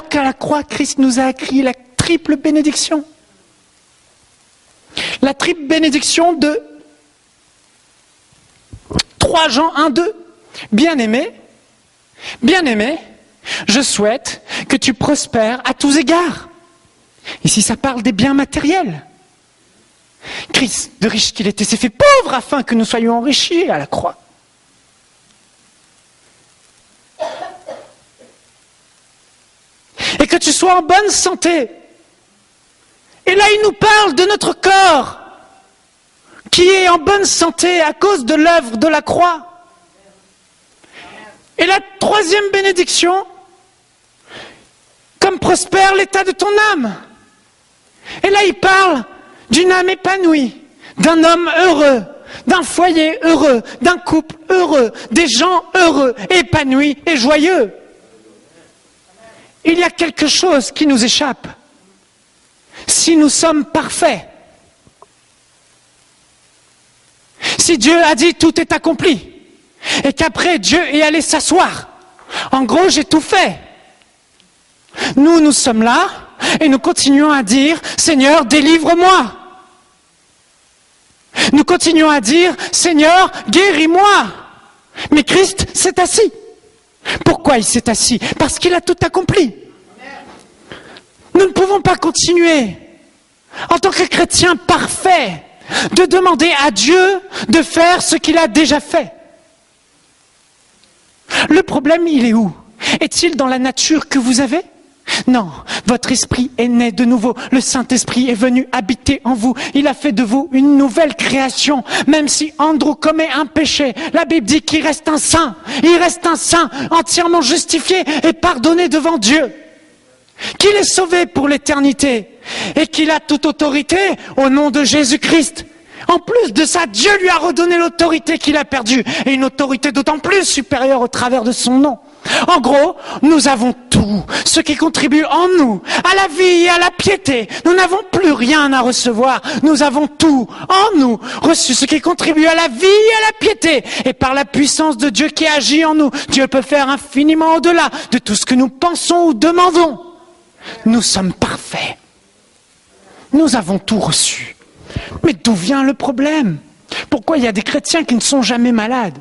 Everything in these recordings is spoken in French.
alors qu'à la croix, Christ nous a acquis la triple bénédiction. La triple bénédiction de 3 Jean 1, 2. Bien-aimé, je souhaite que tu prospères à tous égards. Ici, ça parle des biens matériels. Christ, de riche qu'il était, s'est fait pauvre afin que nous soyons enrichis à la croix. Et que tu sois en bonne santé. Et là, il nous parle de notre corps qui est en bonne santé à cause de l'œuvre de la croix. Et la 3e bénédiction, comme prospère l'état de ton âme. Et là, il parle d'une âme épanouie, d'un homme heureux, d'un foyer heureux, d'un couple heureux, des gens heureux, épanouis et joyeux. Il y a quelque chose qui nous échappe. Si nous sommes parfaits, si Dieu a dit tout est accompli, et qu'après Dieu est allé s'asseoir, en gros j'ai tout fait. Nous sommes là et nous continuons à dire Seigneur délivre-moi. Nous continuons à dire Seigneur guéris-moi. Mais Christ s'est assis. Pourquoi il s'est assis? Parce qu'il a tout accompli. Nous ne pouvons pas continuer en tant que chrétiens parfaits de demander à Dieu de faire ce qu'il a déjà fait. Le problème, il est où? Est-il dans la nature que vous avez? Non, votre esprit est né de nouveau. Le Saint-Esprit est venu habiter en vous. Il a fait de vous une nouvelle création. Même si Andrew commet un péché, la Bible dit qu'il reste un saint. Il reste un saint entièrement justifié et pardonné devant Dieu. Qu'il est sauvé pour l'éternité et qu'il a toute autorité au nom de Jésus-Christ. En plus de ça, Dieu lui a redonné l'autorité qu'il a perdue et une autorité d'autant plus supérieure au travers de son nom. En gros, nous avons tout ce qui contribue en nous à la vie et à la piété. Nous n'avons plus rien à recevoir. Nous avons tout en nous reçu ce qui contribue à la vie et à la piété. Et par la puissance de Dieu qui agit en nous, Dieu peut faire infiniment au-delà de tout ce que nous pensons ou demandons. Nous sommes parfaits. Nous avons tout reçu. Mais d'où vient le problème? Pourquoi il y a des chrétiens qui ne sont jamais malades?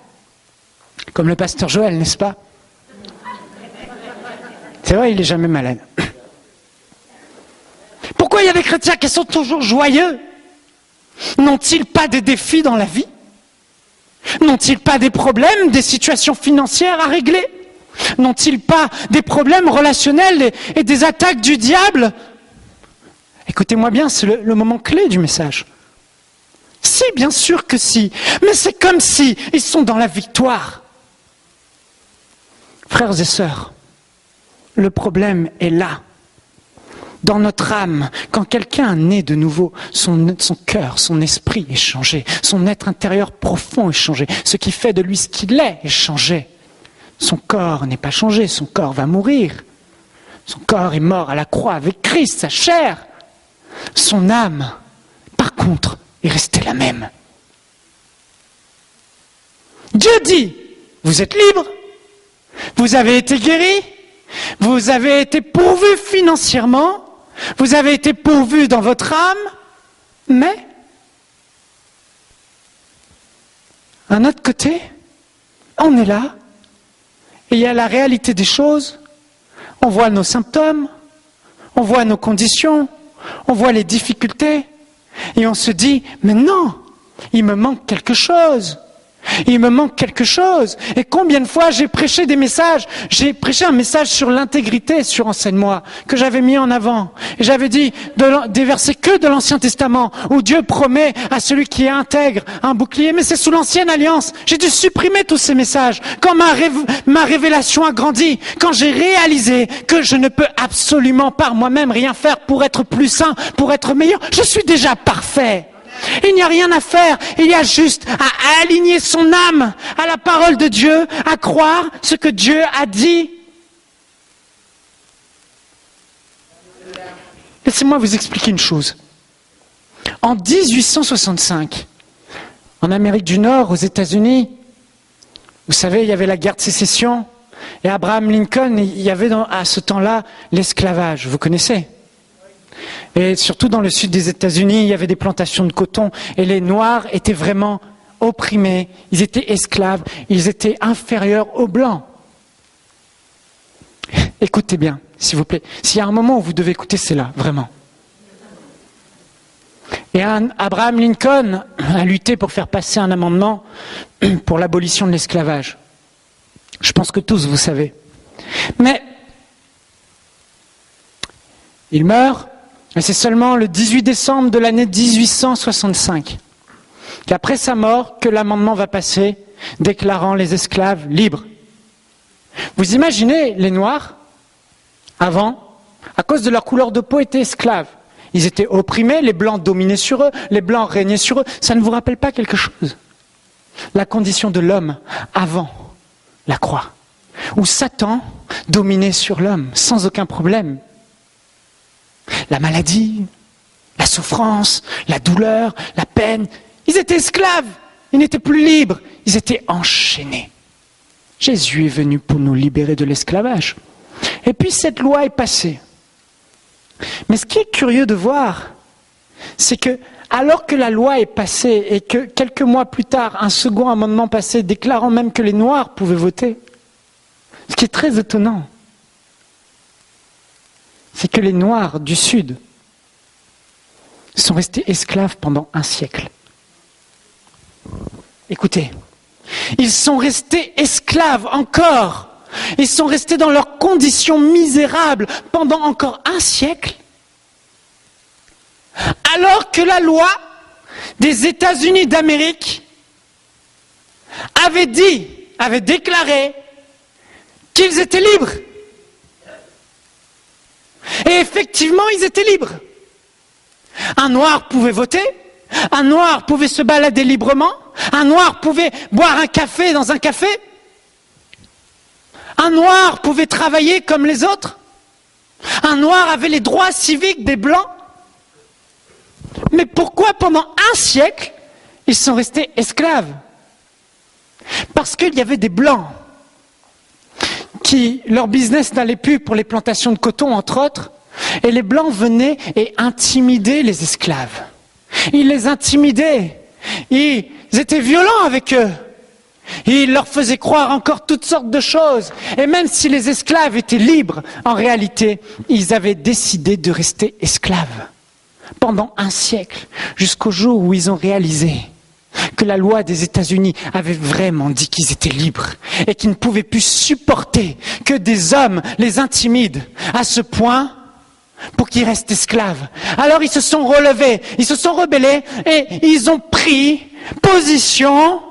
Comme le pasteur Joël, n'est-ce pas? C'est vrai, il n'est jamais malade. Pourquoi il y a des chrétiens qui sont toujours joyeux? N'ont-ils pas des défis dans la vie? N'ont-ils pas des problèmes, des situations financières à régler? N'ont-ils pas des problèmes relationnels et des attaques du diable? Écoutez-moi bien, c'est le moment clé du message. Si, bien sûr que si, mais c'est comme si ils sont dans la victoire. Frères et sœurs, le problème est là. Dans notre âme, quand quelqu'un naît de nouveau, son cœur, son esprit est changé, son être intérieur profond est changé, ce qui fait de lui ce qu'il est changé. Son corps n'est pas changé, son corps va mourir. Son corps est mort à la croix avec Christ, sa chair. Son âme, par contre, est restée la même. Dieu dit, vous êtes libres, vous avez été guéris, vous avez été pourvus financièrement, vous avez été pourvus dans votre âme, mais, d'un autre côté, on est là, et il y a la réalité des choses, on voit nos symptômes, on voit nos conditions, on voit les difficultés, et on se dit, mais non, il me manque quelque chose. Il me manque quelque chose. Et combien de fois j'ai prêché des messages? J'ai prêché un message sur l'intégrité sur Enseigne-moi, que j'avais mis en avant. Et j'avais dit des versets que de l'Ancien Testament, où Dieu promet à celui qui est intègre un bouclier. Mais c'est sous l'Ancienne Alliance. J'ai dû supprimer tous ces messages. Quand ma révélation a grandi, quand j'ai réalisé que je ne peux absolument par moi-même rien faire pour être plus saint, pour être meilleur, je suis déjà parfait. Il n'y a rien à faire, il y a juste à aligner son âme à la parole de Dieu, à croire ce que Dieu a dit. Laissez-moi vous expliquer une chose. En 1865, en Amérique du Nord, aux États-Unis, vous savez, il y avait la guerre de sécession, Et Abraham Lincoln, il y avait à ce temps-là l'esclavage, vous connaissez? Et surtout dans le sud des États-Unis, il y avait des plantations de coton et les Noirs étaient vraiment opprimés, ils étaient esclaves, ils étaient inférieurs aux Blancs. Écoutez bien, s'il vous plaît. S'il y a un moment où vous devez écouter, c'est là, vraiment. Et Abraham Lincoln a lutté pour faire passer un amendement pour l'abolition de l'esclavage. Je pense que tous vous savez. Mais il meurt, et c'est seulement le 18 décembre de l'année 1865 qu'après sa mort, que l'amendement va passer, déclarant les esclaves libres. Vous imaginez, les Noirs, avant, à cause de leur couleur de peau, étaient esclaves. Ils étaient opprimés, les Blancs dominaient sur eux, les Blancs régnaient sur eux. Ça ne vous rappelle pas quelque chose? La condition de l'homme avant la croix, où Satan dominait sur l'homme sans aucun problème. La maladie, la souffrance, la douleur, la peine, ils étaient esclaves, ils n'étaient plus libres, ils étaient enchaînés. Jésus est venu pour nous libérer de l'esclavage. Et puis cette loi est passée. Mais ce qui est curieux de voir, c'est que alors que la loi est passée et que quelques mois plus tard, un second amendement passait déclarant même que les Noirs pouvaient voter, ce qui est très étonnant, c'est que les Noirs du Sud sont restés esclaves pendant un siècle. Écoutez, ils sont restés esclaves encore. Ils sont restés dans leurs conditions misérables pendant encore un siècle. Alors que la loi des États-Unis d'Amérique avait déclaré qu'ils étaient libres. Et effectivement, ils étaient libres. Un Noir pouvait voter, un Noir pouvait se balader librement, un Noir pouvait boire un café dans un café, un Noir pouvait travailler comme les autres, un Noir avait les droits civiques des Blancs. Mais pourquoi pendant un siècle, ils sont restés esclaves? Parce qu'il y avait des Blancs qui, leur business n'allait plus pour les plantations de coton, entre autres, et les Blancs venaient et intimidaient les esclaves. Ils les intimidaient, ils étaient violents avec eux, ils leur faisaient croire encore toutes sortes de choses. Et même si les esclaves étaient libres, en réalité, ils avaient décidé de rester esclaves pendant un siècle, jusqu'au jour où ils ont réalisé que la loi des États-Unis avait vraiment dit qu'ils étaient libres et qu'ils ne pouvaient plus supporter que des hommes les intimident à ce point pour qu'ils restent esclaves. Alors ils se sont relevés, ils se sont rebellés et ils ont pris position,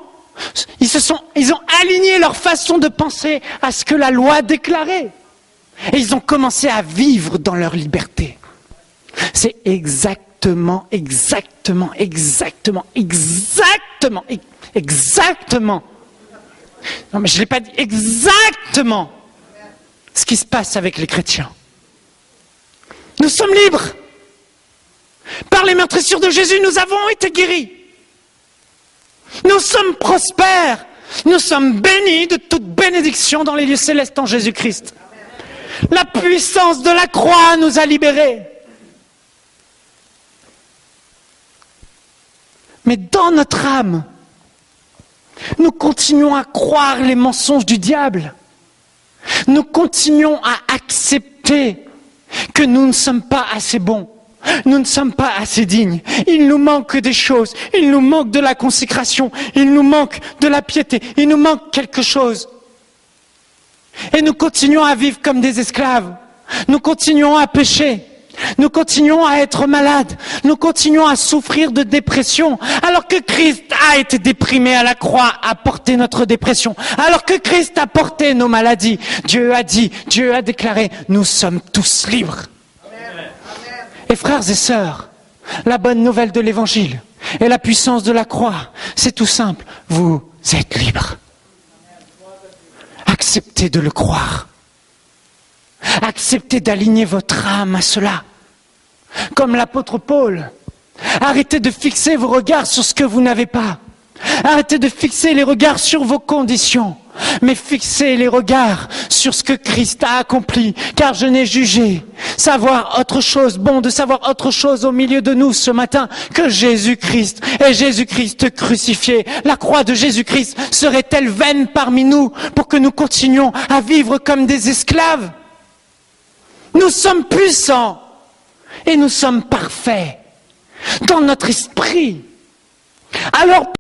ils ont aligné leur façon de penser à ce que la loi déclarait. Et ils ont commencé à vivre dans leur liberté. C'est exactement. Non mais je ne l'ai pas dit, exactement ce qui se passe avec les chrétiens. Nous sommes libres. Par les meurtrissures de Jésus, nous avons été guéris. Nous sommes prospères. Nous sommes bénis de toute bénédiction dans les lieux célestes en Jésus-Christ. La puissance de la croix nous a libérés. Mais dans notre âme, nous continuons à croire les mensonges du diable. Nous continuons à accepter que nous ne sommes pas assez bons. Nous ne sommes pas assez dignes. Il nous manque des choses. Il nous manque de la consécration. Il nous manque de la piété. Il nous manque quelque chose. Et nous continuons à vivre comme des esclaves. Nous continuons à pécher. Nous continuons à être malades. Nous continuons à souffrir de dépression. Alors que Christ a été déprimé à la croix, a porté notre dépression. Alors que Christ a porté nos maladies. Dieu a dit, Dieu a déclaré, nous sommes tous libres. Amen. Et frères et sœurs, la bonne nouvelle de l'évangile et la puissance de la croix, c'est tout simple. Vous êtes libres. Acceptez de le croire. Acceptez d'aligner votre âme à cela. Comme l'apôtre Paul, arrêtez de fixer vos regards sur ce que vous n'avez pas. Arrêtez de fixer les regards sur vos conditions. mais fixez les regards sur ce que Christ a accompli, car je n'ai jugé savoir autre chose, bon de savoir autre chose au milieu de nous ce matin que Jésus-Christ et Jésus-Christ crucifié. La croix de Jésus-Christ serait-elle vaine parmi nous pour que nous continuions à vivre comme des esclaves? Nous sommes puissants et nous sommes parfaits dans notre esprit. Alors